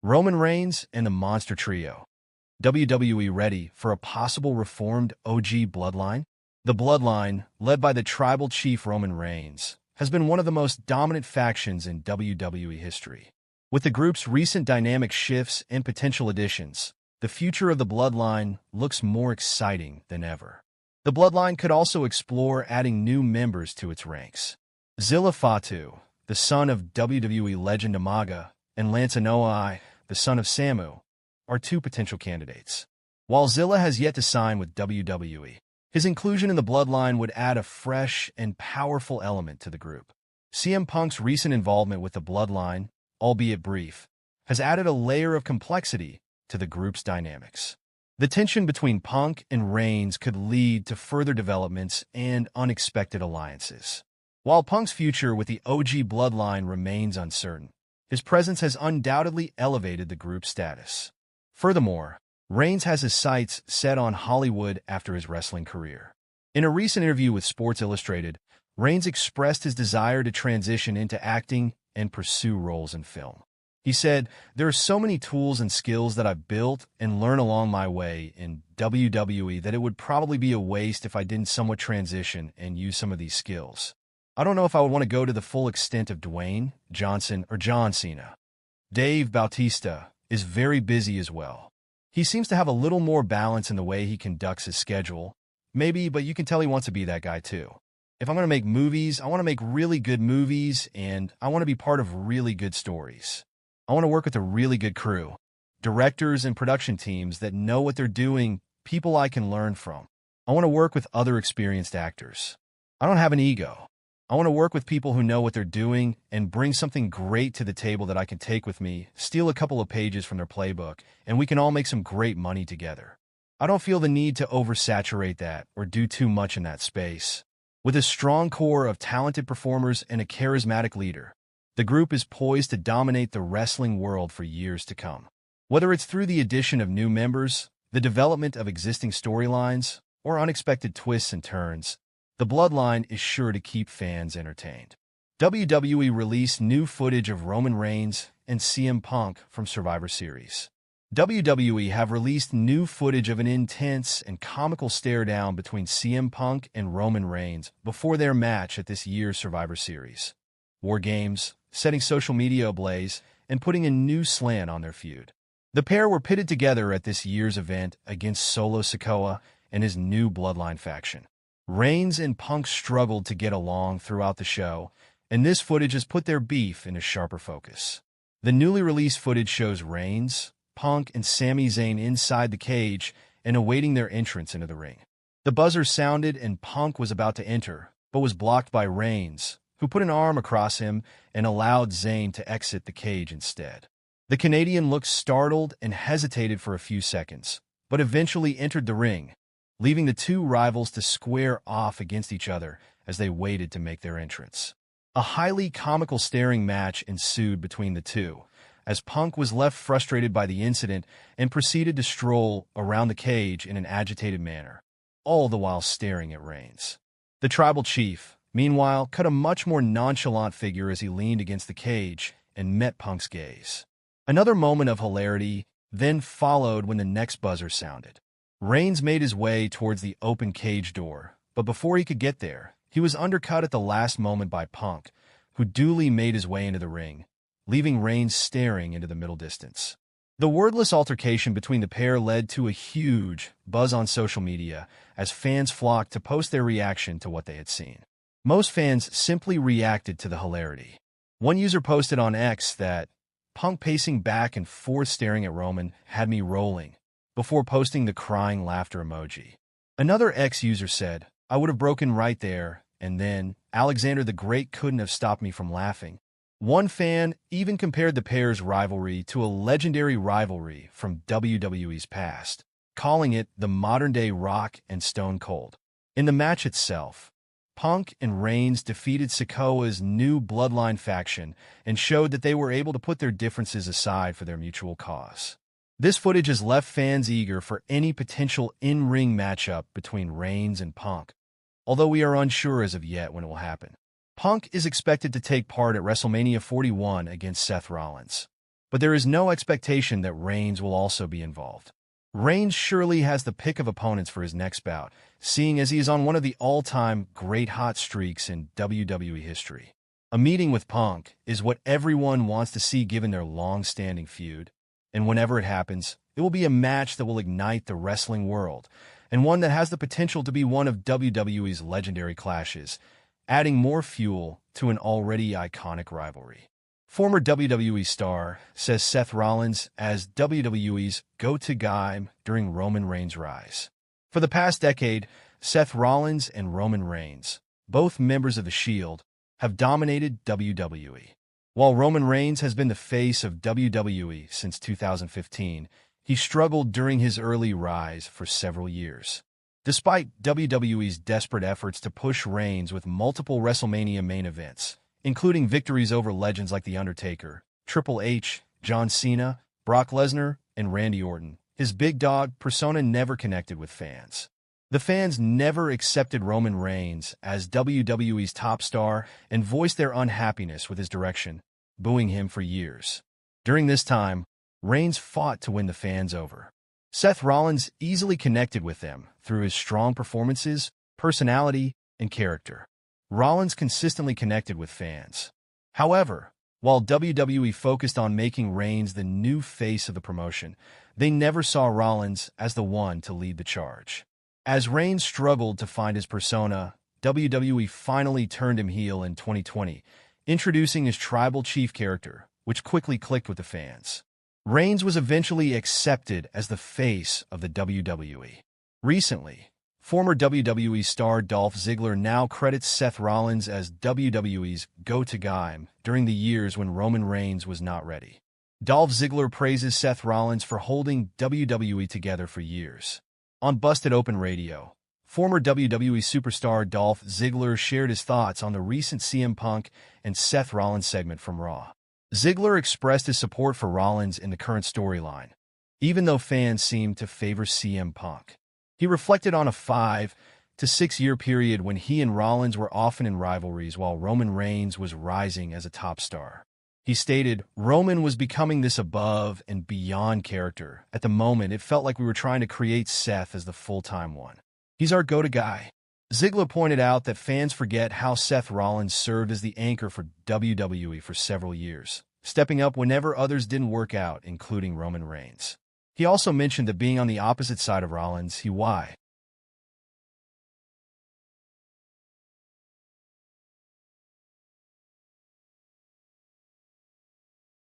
Roman Reigns and the Monster Trio. WWE ready for a possible reformed OG Bloodline? The Bloodline, led by the tribal chief Roman Reigns, has been one of the most dominant factions in WWE history. With the group's recent dynamic shifts and potential additions, the future of the Bloodline looks more exciting than ever. The Bloodline could also explore adding new members to its ranks. Zilla Fatu, the son of WWE legend Umaga, and Lance Anoa'i, the son of Samu, are two potential candidates. While Zilla has yet to sign with WWE, his inclusion in the Bloodline would add a fresh and powerful element to the group. CM Punk's recent involvement with the Bloodline, albeit brief, has added a layer of complexity to the group's dynamics. The tension between Punk and Reigns could lead to further developments and unexpected alliances. While Punk's future with the OG Bloodline remains uncertain, his presence has undoubtedly elevated the group's status. Furthermore, Reigns has his sights set on Hollywood after his wrestling career. In a recent interview with Sports Illustrated, Reigns expressed his desire to transition into acting and pursue roles in film. He said, "There are so many tools and skills that I've built and learned along my way in WWE that it would probably be a waste if I didn't somewhat transition and use some of these skills. I don't know if I would want to go to the full extent of Dwayne Johnson or John Cena. Dave Bautista is very busy as well. He seems to have a little more balance in the way he conducts his schedule. Maybe, but you can tell he wants to be that guy too. If I'm going to make movies, I want to make really good movies, and I want to be part of really good stories. I want to work with a really good crew, directors and production teams that know what they're doing, people I can learn from. I want to work with other experienced actors. I don't have an ego. I want to work with people who know what they're doing and bring something great to the table that I can take with me, steal a couple of pages from their playbook, and we can all make some great money together. I don't feel the need to oversaturate that or do too much in that space. With a strong core of talented performers and a charismatic leader, the group is poised to dominate the wrestling world for years to come. Whether it's through the addition of new members, the development of existing storylines, or unexpected twists and turns, the Bloodline is sure to keep fans entertained. WWE released new footage of Roman Reigns and CM Punk from Survivor Series. WWE have released new footage of an intense and comical stare-down between CM Punk and Roman Reigns before their match at this year's Survivor Series. War games, setting social media ablaze, and putting a new slant on their feud. The pair were pitted together at this year's event against Solo Sikoa and his new Bloodline faction. Reigns and Punk struggled to get along throughout the show, and this footage has put their beef into sharper focus. The newly released footage shows Reigns, Punk, and Sami Zayn inside the cage and awaiting their entrance into the ring. The buzzer sounded and Punk was about to enter, but was blocked by Reigns, who put an arm across him and allowed Zayn to exit the cage instead. The Canadian looked startled and hesitated for a few seconds, but eventually entered the ring, leaving the two rivals to square off against each other as they waited to make their entrance. A highly comical staring match ensued between the two, as Punk was left frustrated by the incident and proceeded to stroll around the cage in an agitated manner, all the while staring at Reigns. The tribal chief, meanwhile, cut a much more nonchalant figure as he leaned against the cage and met Punk's gaze. Another moment of hilarity then followed when the next buzzer sounded. Reigns made his way towards the open cage door, but before he could get there, he was undercut at the last moment by Punk, who duly made his way into the ring, leaving Reigns staring into the middle distance. The wordless altercation between the pair led to a huge buzz on social media as fans flocked to post their reaction to what they had seen. Most fans simply reacted to the hilarity. One user posted on X that, "Punk pacing back and forth staring at Roman had me rolling," before posting the crying laughter emoji. Another X user said, "I would have broken right there, and then Alexander the Great couldn't have stopped me from laughing." One fan even compared the pair's rivalry to a legendary rivalry from WWE's past, calling it the modern-day Rock and Stone Cold. In the match itself, Punk and Reigns defeated Sikoa's new Bloodline faction and showed that they were able to put their differences aside for their mutual cause. This footage has left fans eager for any potential in-ring matchup between Reigns and Punk, although we are unsure as of yet when it will happen. Punk is expected to take part at WrestleMania 41 against Seth Rollins. but there is no expectation that Reigns will also be involved. Reigns surely has the pick of opponents for his next bout, seeing as he is on one of the all-time great hot streaks in WWE history. A meeting with Punk is what everyone wants to see given their long-standing feud, and whenever it happens, it will be a match that will ignite the wrestling world, and one that has the potential to be one of WWE's legendary clashes, adding more fuel to an already iconic rivalry. Former WWE star says Seth Rollins as WWE's go-to guy during Roman Reigns' rise. For the past decade, Seth Rollins and Roman Reigns, both members of The Shield, have dominated WWE. While Roman Reigns has been the face of WWE since 2015, he struggled during his early rise for several years. Despite WWE's desperate efforts to push Reigns with multiple WrestleMania main events, including victories over legends like The Undertaker, Triple H, John Cena, Brock Lesnar, and Randy Orton, his big dog persona never connected with fans. The fans never accepted Roman Reigns as WWE's top star and voiced their unhappiness with his direction, booing him for years. During this time, Reigns fought to win the fans over. Seth Rollins easily connected with them through his strong performances, personality, and character. Rollins consistently connected with fans. However, while WWE focused on making Reigns the new face of the promotion, they never saw Rollins as the one to lead the charge. As Reigns struggled to find his persona, WWE finally turned him heel in 2020, introducing his Tribal Chief character, which quickly clicked with the fans. Reigns was eventually accepted as the face of the WWE. Recently, former WWE star Dolph Ziggler now credits Seth Rollins as WWE's go-to guy during the years when Roman Reigns was not ready. Dolph Ziggler praises Seth Rollins for holding WWE together for years. On Busted Open Radio, former WWE superstar Dolph Ziggler shared his thoughts on the recent CM Punk and Seth Rollins segment from Raw. Ziggler expressed his support for Rollins in the current storyline, even though fans seemed to favor CM Punk. He reflected on a 5 to 6 year period when he and Rollins were often in rivalries while Roman Reigns was rising as a top star. He stated, "Roman was becoming this above and beyond character. At the moment, it felt like we were trying to create Seth as the full-time one. He's our go-to guy." Ziggler pointed out that fans forget how Seth Rollins served as the anchor for WWE for several years, stepping up whenever others didn't work out, including Roman Reigns. He also mentioned that being on the opposite side of Rollins, he